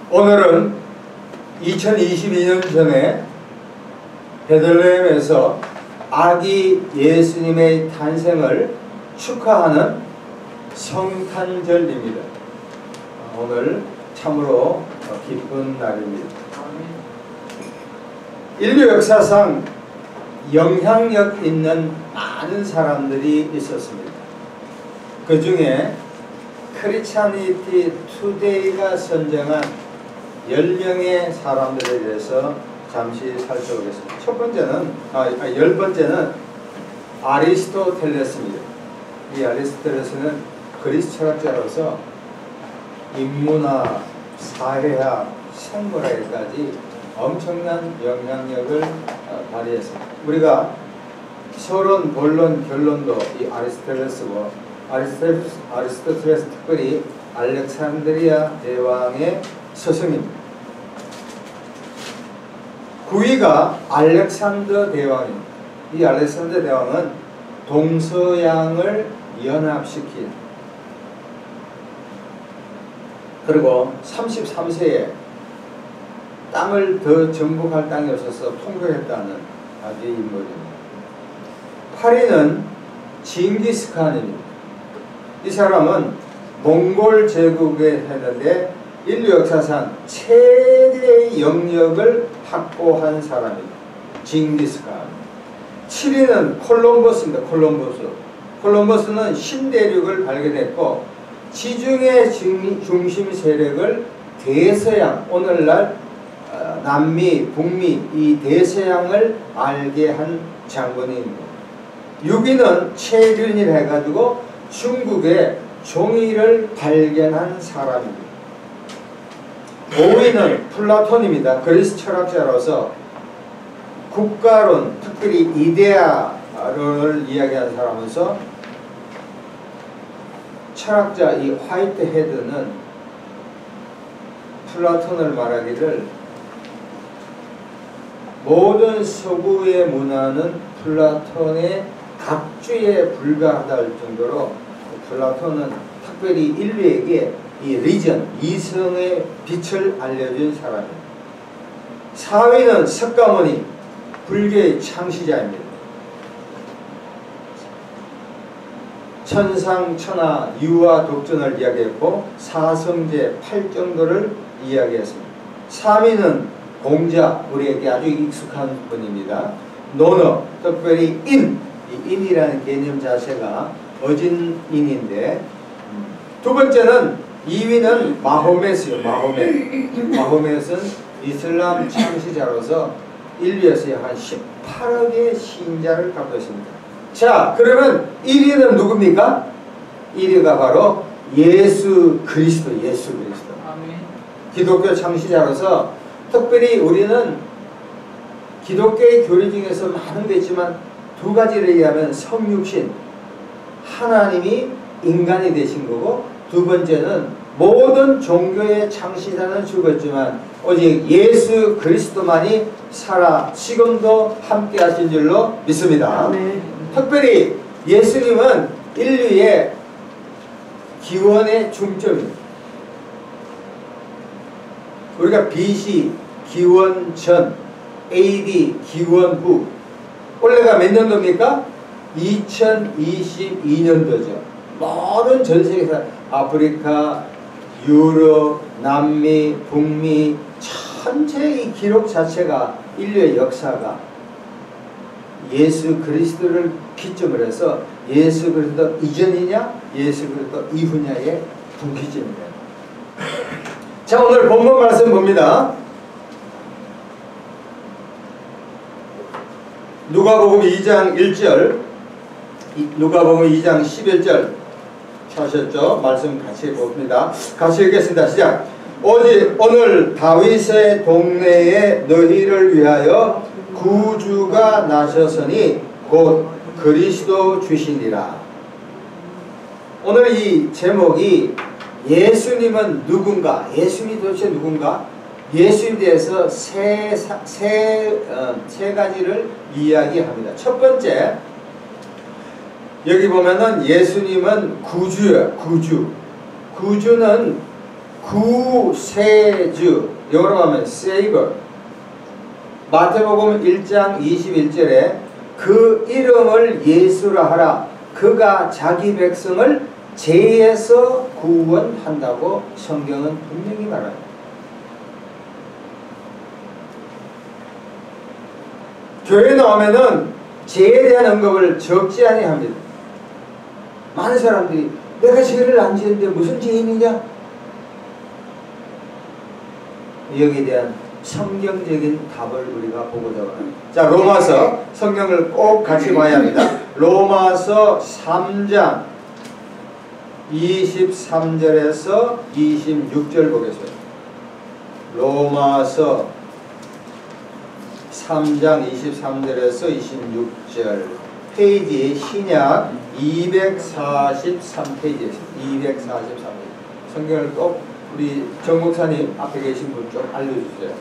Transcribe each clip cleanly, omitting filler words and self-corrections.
오늘은 2022년 전에 베들레헴에서 아기 예수님의 탄생을 축하하는 성탄절입니다. 오늘 참으로 기쁜 날입니다. 인류 역사상 영향력 있는 많은 사람들이 있었습니다. 그 중에 크리스찬리티 투데이가 선정한 10명의 사람들에 대해서 잠시 살펴보겠습니다. 첫 번째는, 10번째는 아리스토텔레스입니다. 이 아리스토텔레스는 그리스 철학자로서 인문학, 사회학, 생물학까지 엄청난 영향력을 발휘했습니다. 우리가 서론, 본론, 결론도 이 아리스토텔레스고, 아리스토텔레스 특별히 알렉산드리아 대왕의 스승입니다. 구위가 알렉산더 대왕입니다. 이 알렉산더 대왕은 동서양을 연합시킨, 그리고 33세에 땅을 더 정복할 땅이 없어서 통곡했다는 아주 인물입니다. 8위는 징기스칸입니다. 이 사람은 몽골 제국에 했는데 인류 역사상 최대의 영역을 확보한 사람입니다. 징기스칸. 7위는 콜럼버스입니다. 콜럼버스는 신대륙을 발견했고 지중해 중심 세력을 대서양, 오늘날 남미, 북미 이 대서양을 알게 한 장군입니다. 6위는 최륜이라 해가지고 중국의 종이를 발견한 사람입니다. 5위는 플라톤입니다. 그리스 철학자로서 국가론, 특별히 이데아를 이야기하는 사람으로서 철학자 이 화이트헤드는 플라톤을 말하기를 모든 서구의 문화는 플라톤의 갑주에 불과하다 할 정도로 플라톤은 특별히 인류에게 이 리전, 이성의 빛을 알려준 사람입니다. 4위는 석가모니, 불교의 창시자입니다. 천상천하, 유화, 독전을 이야기했고 사성제, 팔정도를 이야기했습니다. 3위는 공자, 우리에게 아주 익숙한 분입니다. 논어, 특별히 인, 이 인이라는 개념 자체가 어진인인데, 두 번째는 2위는 마호메트요. 마호메트는 이슬람 창시자로서 인류에서 한 18억의 신자를 갖고 있습니다. 자, 그러면 1위는 누굽니까? 1위가 바로 예수 그리스도. 아멘. 기독교 창시자로서 특별히 우리는 기독교의 교리 중에서 많은 게 있지만 두 가지를 얘기하면 성육신, 하나님이 인간이 되신 거고, 두 번째는 모든 종교의 창시자는 죽었지만 오직 예수 그리스도만이 살아 지금도 함께 하신 줄로 믿습니다. 네. 특별히 예수님은 인류의 기원의 중점입니다. 우리가 BC 기원 전, AD 기원 후, 올해가 몇 년도입니까? 2022년도죠. 모든 전 세계에서 아프리카, 유럽, 남미, 북미 전체 이 기록 자체가 인류의 역사가 예수 그리스도를 기점으로 해서 예수 그리스도 이전이냐 예수 그리스도 이후냐의 분기점입니다. 자, 오늘 본문 말씀 봅니다. 누가복음 2장 1절, 누가복음 2장 11절 찾으셨죠? 말씀 같이 봅니다. 같이 읽겠습니다. 시작. 오늘 다윗의 동네에 너희를 위하여 구주가 나셨으니 곧 그리스도 주시니라. 오늘 이 제목이 예수님은 누군가? 예수님이 도대체 누군가? 예수에 대해서 세 가지를 이야기합니다. 첫 번째, 여기 보면은 예수님은 구주예요. 구주는 구세주, 영어로 하면 Savior. 마태복음 1장 21절에 그 이름을 예수라 하라. 그가 자기 백성을 죄에서 구원한다고 성경은 분명히 말합니다. 교회에 나오면은 죄에 대한 언급을 적지 아니합니다. 많은 사람들이 내가 죄를 안 지었는데 무슨 죄인이냐? 여기에 대한 성경적인 답을 우리가 보고자 합니다. 자, 로마서 성경을 꼭 같이 봐야 합니다. 로마서 3장 23절에서 26절 보겠습니다. 로마서 3장 23절에서 26절 페이지 신약 243페이지에 243페이지 성경을 꼭 우리 정 목사님 앞에 계신 분 좀 알려주세요.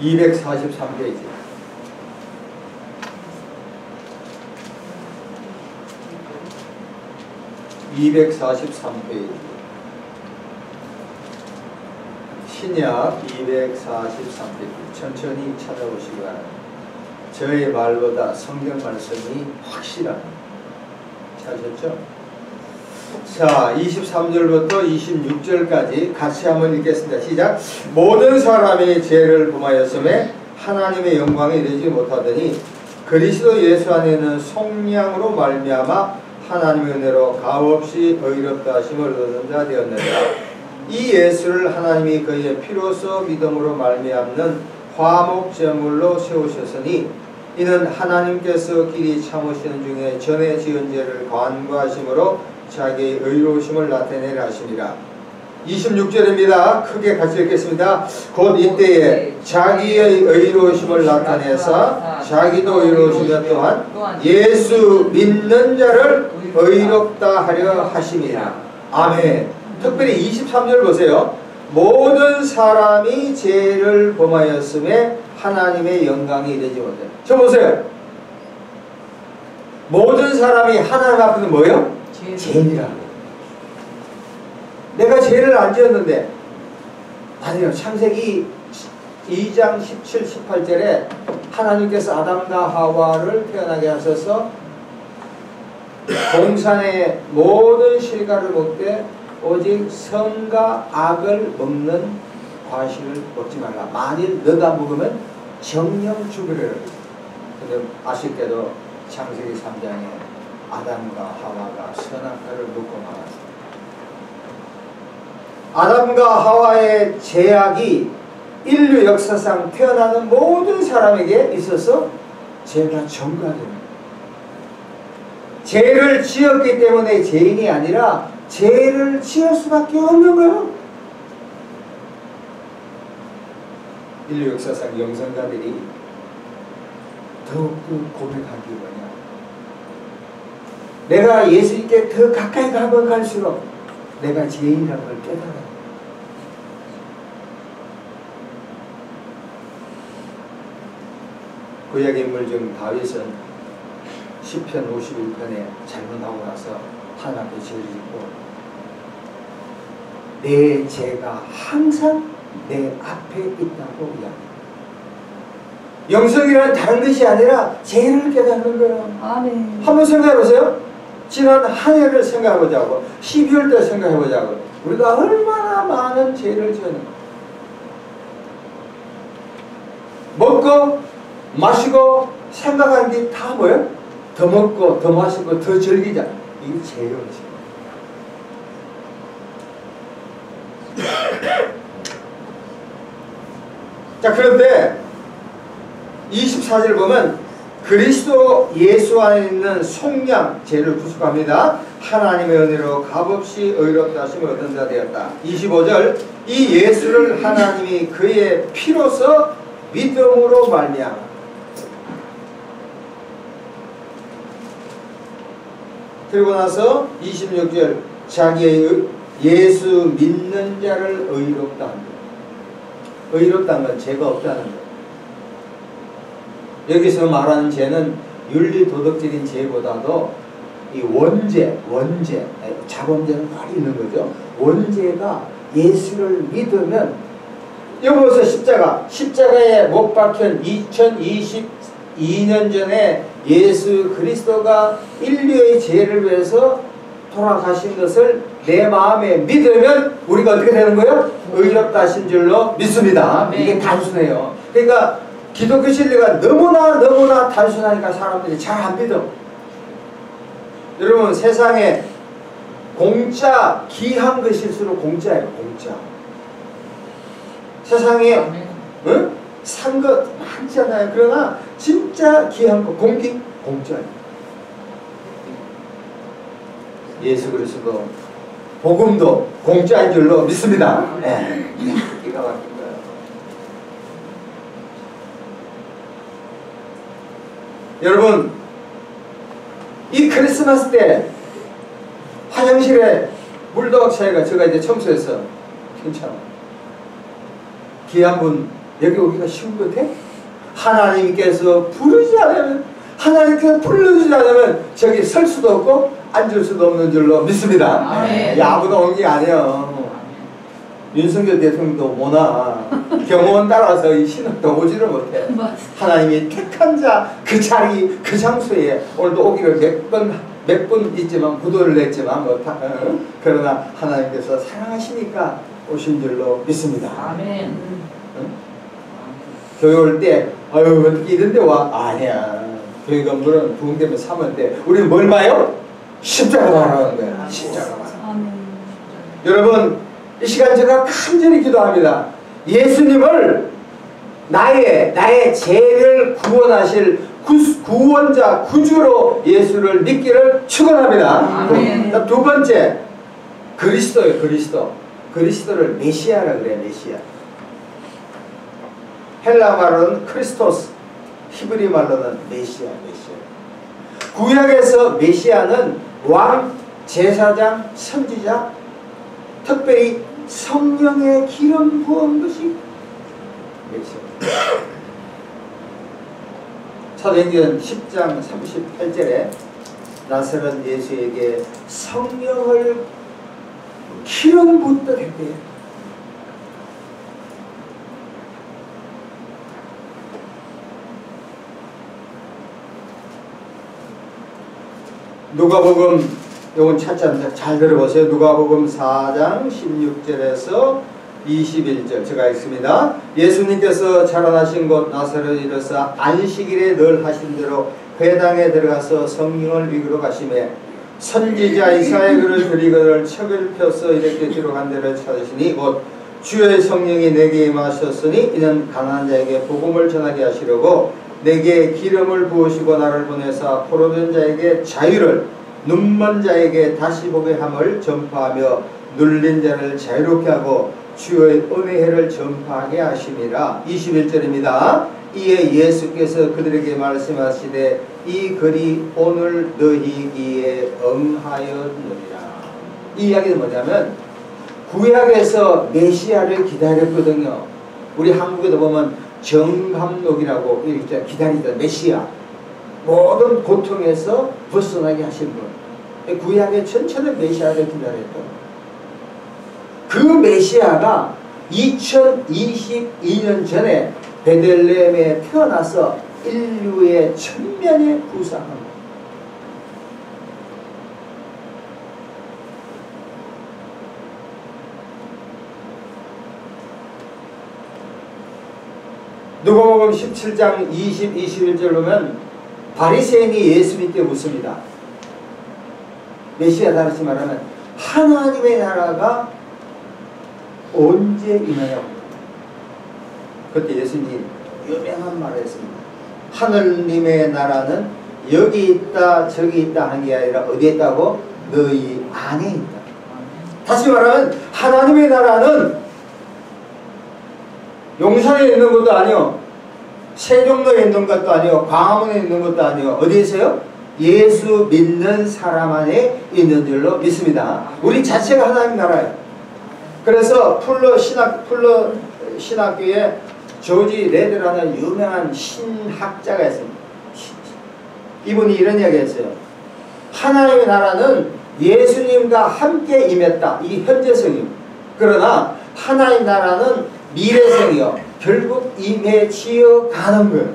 243페이지 신약 243페이지 천천히 찾아보시기 바랍니다. 저의 말보다 성경 말씀이 확실합니다. 찾으셨죠? 자, 23절부터 26절까지 같이 한번 읽겠습니다. 시작. 모든 사람이 죄를 범하였음에 하나님의 영광에 이르지 못하더니 그리스도 예수 안에는 속량으로 말미암아 하나님의 은혜로 값없이 의롭다 하심을 얻은 자 되었느니라. 이 예수를 하나님이 그의 피로써 믿음으로 말미암는 화목제물로 세우셨으니 이는 하나님께서 길이 참으시는 중에 전에 지은 죄를 간구하심으로 자기의 의로우심을 나타내려 하심이라. 26절입니다. 크게 같이 읽겠습니다. 곧 이때에 자기의 의로우심을 나타내사 자기도 의로우시며 또한 예수 믿는 자를 의롭다 하려 하심이라. 아멘. 특별히 23절 보세요. 모든 사람이 죄를 범하였음에 하나님의 영광이 이르지 못해. 저 보세요. 모든 사람이 하나님 앞에는 뭐예요? 죄인이라고. 내가 죄를 안 지었는데 아니요. 창세기 2장 17, 18절에 하나님께서 아담과 하와를 태어나게 하셔서 동산의 모든 실과를 먹되 오직 선과 악을 먹는 과실을 먹지 말라. 만일 너가 먹으면 정령 죽으리라. 근데 아쉽게도 창세기 3장에 아담과 하와가 선악과를 먹고 말았습니다. 아담과 하와의 죄악이 인류 역사상 태어나는 모든 사람에게 있어서 죄가 전가됩니다. 죄를 지었기 때문에 죄인이 아니라 죄를 지을 수밖에 없는 거예요. 인류 역사상 영성가들이 더욱더 고백한 게 뭐냐? 내가 예수님께 더 가까이 가면 갈수록 내가 죄인이라는 걸 깨달아요. 구약 인물 중 다윗은 시편 51편에 잘못하고 나서 하나님 앞에 죄를 짓고 내 죄가 항상 내 앞에 있다고 이야기합니다. 영성이란 다른 것이 아니라 죄를 깨닫는 거예요. 아멘. 한번 생각해보세요. 지난 한 해를 생각해보자고 12월 때 생각해보자고 우리가 얼마나 많은 죄를 지었는가. 먹고 마시고 생각하는 게 다 뭐예요? 더 먹고 더 마시고 더 즐기자. 이게 죄예요. 자, 그런데 24절 보면 그리스도 예수 안에 있는 속량, 죄를 구속합니다. 하나님의 은혜로 값없이 의롭다 하심을 얻은 자 되었다. 25절 이 예수를 하나님이 그의 피로서 믿음으로 말미암아. 그리고 나서 26절 자기의 예수 믿는 자를 의롭다 합니다. 의롭다는 건 죄가 없다는 거예요. 여기서 말하는 죄는 윤리 도덕적인 죄보다도 이 원죄, 자범죄는 말이 있는 거죠. 원죄가 예수를 믿으면, 여기서 십자가에 못 박힌 2022년 전에 예수 그리스도가 인류의 죄를 위해서 돌아가신 것을 내 마음에 믿으면 우리가 어떻게 되는 거예요? 의롭다 하신 줄로 믿습니다. 이게 단순해요. 그러니까 기독교 진리가 너무나 단순하니까 사람들이 잘 안 믿어. 여러분, 세상에 공짜 귀한 것일수록 공짜예요. 공짜. 세상에 산 것 많잖아요. 그러나 진짜 귀한 거, 공기 공짜예요. 예수 그리스도 복음도 공짜인 줄로 믿습니다. 네. 기가 막힌 거예요. 여러분, 이 크리스마스 때 화장실에 물도학차이가 제가 이제 청소해서 괜찮아. 귀한 분 여기 오기가 쉬운 것 같아? 하나님께서 부르지 않으면, 하나님께서 불러주지 않으면 저기 설 수도 없고 앉을 수도 없는 줄로 믿습니다. 아무도 온 게 아니에요. 윤석열 대통령도 못와. 경호원 따라서 이 신학도 오지를 못해. 하나님이 택한 자 그 자리 그 장소에 오늘도 오기를 몇 번 있지만 부도를 냈지만 그러나 하나님께서 사랑하시니까 오신 줄로 믿습니다. 아멘. 교회 올 때 어떻게 이런 데 와? 아니야. 교회 건물은 부흥되면 3월 때 우리는 뭘 봐요? 십자가 바라는 거야. 십자가 바라. 여러분, 이 시간 제가 간절히 기도합니다. 예수님을 나의 죄를 구원하실 구원자, 구주로 예수를 믿기를 축원합니다. 두 번째, 그리스도예요. 그리스도를 메시아라 그래요. 메시아. 헬라 말로는 크리스토스, 히브리 말로는 메시아. 구약에서 메시아는 왕, 제사장, 선지자, 특별히 성령의 기름 부은 것이 메시아. 사도행전 10장 38절에 나사렛 예수에게 성령을 기름 붓듯 했대요. 누가복음, 요건 찾지 잘 들어보세요. 누가복음 4장 16절에서 21절 제가 읽습니다. 예수님께서 자라나신 곳 나사렛에 이르사 안식일에 늘 하신 대로 회당에 들어가서 성령을 위기로 가시매 선지자 이사야의 글을 드리거늘 책을 펴서 이렇게 기록한 대로 찾으시니 곧 주의 성령이 내게 임하셨으니 이는 가난한 자에게 복음을 전하게 하시려고 내게 기름을 부으시고 나를 보내사 포로된 자에게 자유를, 눈먼 자에게 다시 보게 함을 전파하며 눌린 자를 자유롭게 하고 주의 은혜의 해를 전파하게 하심이라. 21절입니다. 이에 예수께서 그들에게 말씀하시되 이 글이 오늘 너희기에 응하였느니라. 이 이야기는 뭐냐면 구약에서 메시아를 기다렸거든요. 우리 한국에도 보면 정감록이라고 이렇게 기다리던 메시아, 모든 고통에서 벗어나게 하신 분, 구약의 전체는 메시아를 기다렸던 그 메시아가 2022년 전에 베들레헴에 태어나서 인류의 천면에 부상합니다. 누가복음 17장 20, 21절 보면 바리새인이 예수님께 묻습니다. 메시아 다시 말하면 하나님의 나라가 언제 임하냐고. 그때 예수님이 유명한 말을 했습니다. 하느님의 나라는 여기 있다 저기 있다 하는 게 아니라 어디에 있다고? 너희 안에 있다. 다시 말하면 하나님의 나라는 용산에 있는 것도 아니요, 세종로에 있는 것도 아니요, 광화문에 있는 것도 아니요. 어디에 있어요? 예수 믿는 사람 안에 있는 줄로 믿습니다. 우리 자체가 하나님 나라예요. 그래서 풀러 신학교에 조지 레드라는 유명한 신학자가 있습니다. 이분이 이런 이야기 했어요. 하나님의 나라는 예수님과 함께 임했다. 이 현재성이요. 그러나 하나님 나라는 미래성이요. 결국 임해지어 가는 거예요.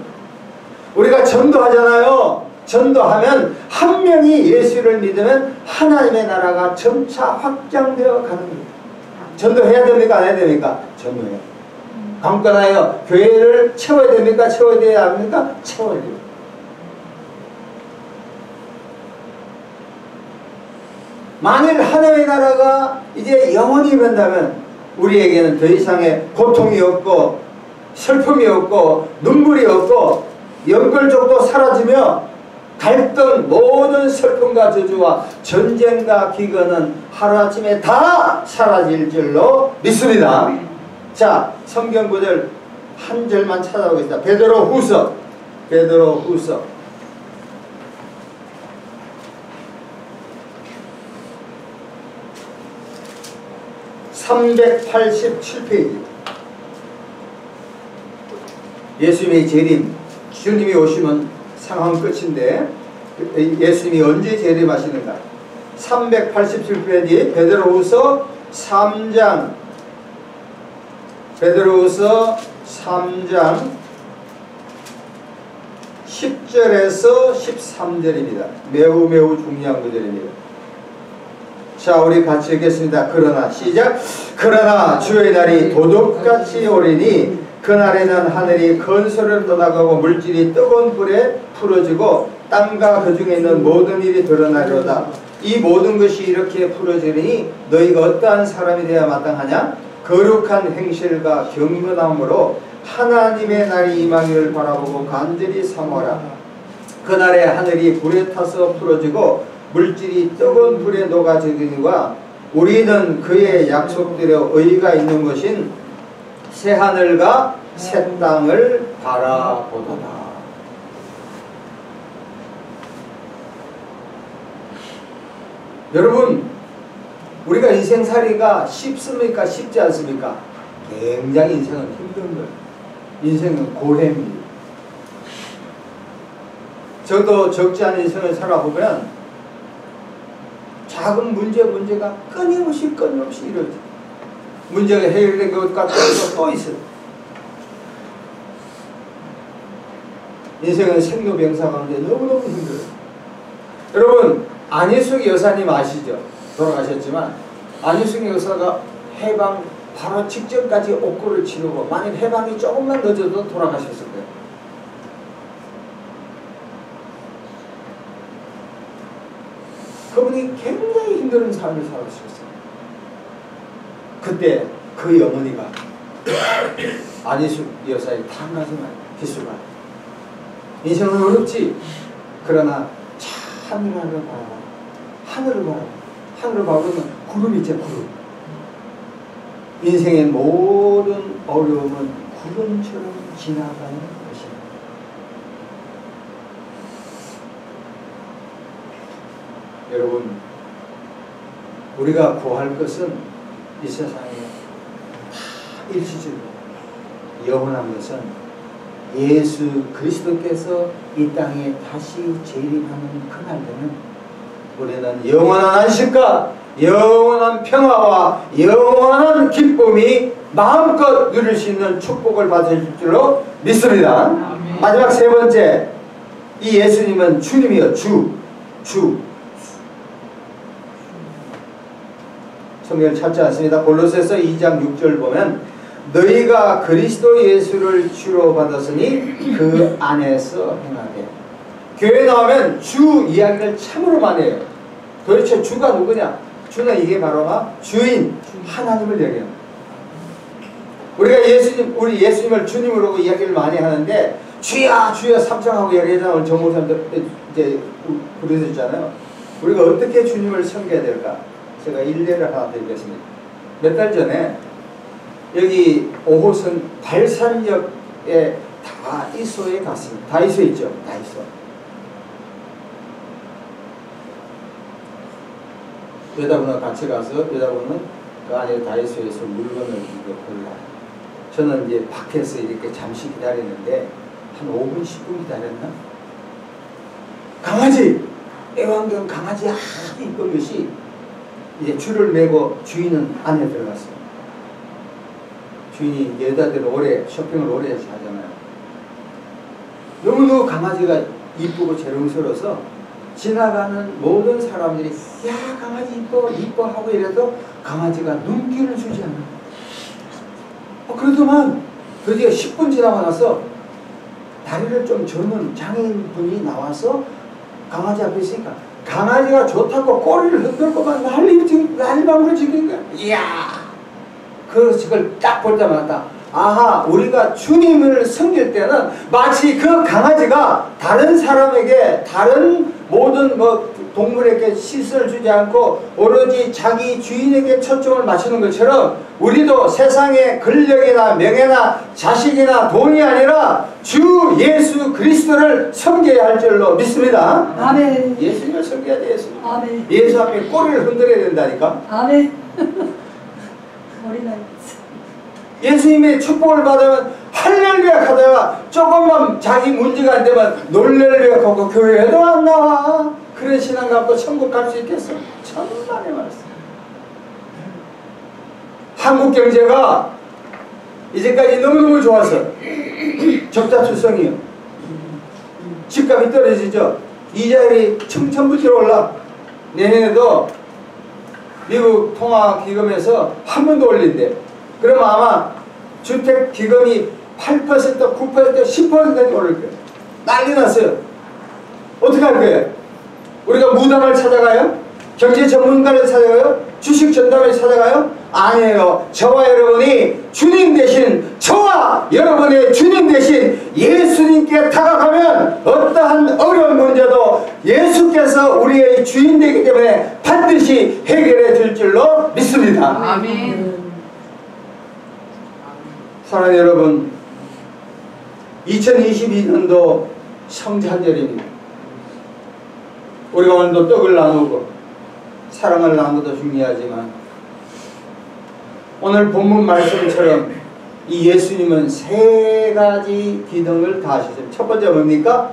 우리가 전도하잖아요. 전도하면 한 명이 예수를 믿으면 하나님의 나라가 점차 확장되어 가는 거예요. 전도해야 됩니까? 안 해야 됩니까? 전도해요. 강권하여 교회를 채워야 됩니까? 채워야 돼야 합니까? 채워야 돼요. 만일 하나님의 나라가 이제 영원히 임한다면 우리에게는 더 이상의 고통이 없고 슬픔이 없고 눈물이 없고 연결족도 사라지며 갈등 모든 슬픔과 저주와 전쟁과 기근은 하루아침에 다 사라질 줄로 믿습니다. 자, 성경 구절 한 절만 찾아보겠습니다. 베드로후서 387페이지. 예수님의 재림, 주님이 오시면 상황 끝인데 예수님이 언제 재림하시는가? 387페이지 베드로후서 3장 10절에서 13절입니다. 매우 중요한 구절입니다. 자, 우리 같이 읽겠습니다. 그러나 시작. 그러나 주의 날이 도둑같이 오리니 그날에는 하늘이 큰 소리로 떠나가고 물질이 뜨거운 불에 풀어지고 땅과 그 중에 있는 모든 일이 드러나리로다. 이 모든 것이 이렇게 풀어지리니 너희가 어떠한 사람이 되어야 마땅하냐? 거룩한 행실과 경건함으로 하나님의 날이 임하기를 바라보고 간절히 사모하라. 그날에 하늘이 불에 타서 풀어지고 물질이 뜨거운 불에 녹아지니와 우리는 그의 약속대로 의의가 있는 것인 새하늘과 새 땅을 바라보도다. 여러분, 우리가 인생살이가 쉽습니까? 쉽지 않습니까? 굉장히 인생은 힘든 거예요. 인생은 고해입니다. 저도 적지 않은 인생을 살아보면 작은 문제가 끊임없이 이루어져. 문제가 해결된 것 같아서 또 있어요. 인생은 생로병사 가운데 너무너무 힘들어요. 여러분, 안희숙 여사님 아시죠? 돌아가셨지만 안희숙 여사가 해방 바로 직전까지 옥고를 치르고 만일 해방이 조금만 늦어도 돌아가셨을 거예요. 그분이 굉장히 힘든 삶을 살았었어요. 그때 그 어머니가 안희숙 여사의 한 가지만 기술만 인생은 어렵지. 그러나 하늘을 바라봐. 하늘을 바라봐. 하늘을 바라보면 구름이 있죠. 구름. 인생의 모든 어려움은 구름처럼 지나가는 것입니다. 여러분, 우리가 구할 것은 이 세상에 다 일시적이고 영원한 것은 예수 그리스도께서 이 땅에 다시 재림하는 그날에는 우리는 영원한 안식과 영원한 평화와 영원한 기쁨이 마음껏 누릴 수 있는 축복을 받으실 줄로 믿습니다. 아멘. 마지막 세 번째, 이 예수님은 주님이요. 주. 성경을 찾지 않습니다. 골로새서 2장 6절 보면 너희가 그리스도 예수를 주로 받았으니 그 안에서 행하되. 교회 나오면 주 이야기를 참으로 많이 해요. 도대체 주가 누구냐? 주는 이게 바로 주인 하나님을 얘기해요. 우리가 우리 예수님을 주님으로 이야기를 많이 하는데 주야 삼창하고 이야기하잖아요. 오늘 정목사님들 이제 부르셨잖아요. 우리가 어떻게 주님을 섬겨야 될까? 제가 일례를 하나 드리겠습니다. 몇 달 전에 여기 5호선 발산역에 다이소에 갔습니다. 다이소 있죠? 다이소. 여자분과 같이 가서 여자분은 그 안에 다이소에서 물건을 이렇게 골라요. 저는 이제 밖에서 이렇게 잠시 기다리는데 한 5분, 10분 기다렸나? 강아지! 애완견 강아지 아주 이쁜 것이 이제 줄을 매고 주인은 안에 들어갔어요. 주인이 여자들 오래 쇼핑을 오래 하잖아요. 너무너무 강아지가 이쁘고 재롱스러워서 지나가는 모든 사람들이 야 강아지 이뻐 이뻐 하고 이래도 강아지가 눈길을 주지 않아요. 그러더만 드디어 10분 지나고 나서 다리를 좀 저는 장애인분이 나와서 강아지 앞에 있으니까 강아지가 좋다고 꼬리를 흔들고 막 난리방으로 지는 거야. 이야! 그걸 딱 볼 때마다 아하, 우리가 주님을 섬길 때는 마치 그 강아지가 다른 사람에게, 다른 모든 동물에게 시선을 주지 않고 오로지 자기 주인에게 초점을 맞추는 것처럼 우리도 세상의 권력이나 명예나 자식이나 돈이 아니라 주 예수 그리스도를 섬겨야 할 줄로 믿습니다. 아멘. 예수님을 섬겨야 돼. 예수님. 아멘. 예수 앞에 꼬리를 흔들어야 된다니까. 아멘. 어린아이. 예수님의 축복을 받으면 할렐루야 하다가 조금만 자기 문제가 안 되면 놀렐루야 하고 교회에도 안 나와. 그런 신앙 갖고 천국 갈 수 있겠어? 천만의 말씀. 한국 경제가 이제까지 너무너무 좋아서 적자출생이요. 집값이 떨어지죠. 이자율이 청천부터 올라. 내년에도 미국 통화기금에서 한 번 더 올린대. 그럼 아마 주택기금이 8%, 9%, 10%까지 오를 거예요. 난리 났어요. 어떻게 할 거예요? 우리가 무당을 찾아가요? 경제 전문가를 찾아가요? 주식 전담을 찾아가요? 아니에요. 저와 여러분이 주님 대신, 저와 여러분의 주님 대신 예수님께 다가가면 어떠한 어려운 문제도 예수께서 우리의 주인 되기 때문에 반드시 해결해 줄 줄로 믿습니다. 아멘. 사랑하는 여러분, 2022년도 성찬절입니다. 우리가 오늘도 떡을 나누고 사랑을 나누도 중요하지만 오늘 본문 말씀처럼 이 예수님은 세 가지 기능을 다 하셨습니다. 첫 번째 뭡니까?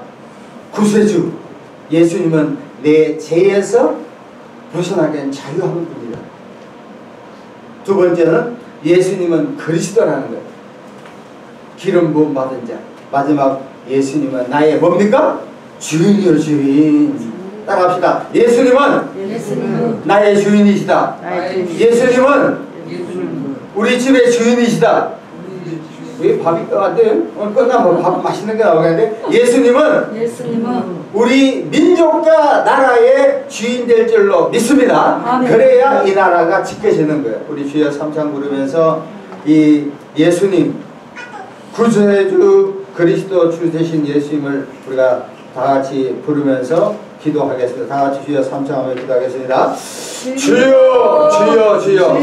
구세주. 예수님은 내 죄에서 벗어나게 한 자유하는 분이다. 두 번째는 예수님은 그리스도라는 거예요. 기름 부음 받은 자. 마지막 예수님은 나의 뭡니까? 주인이요 주인. 따라합시다. 예수님은 나의 주인이시다. 예수님은 우리 집의 주인이시다. 왜 밥이 떠왔대요? 오늘 끝나면 밥 맛있는 게 나오겠는데 예수님은 우리 민족과 나라의 주인 될 줄로 믿습니다. 아멘. 그래야 이 나라가 지켜지는 거예요. 우리 주여 삼창 부르면서 이 예수님 구세주 그리스도 주 되신 예수님을 우리가 다 같이 부르면서 기도하겠습니다. 다 같이 주여 삼창하며 기도하겠습니다. 주여 주여 주여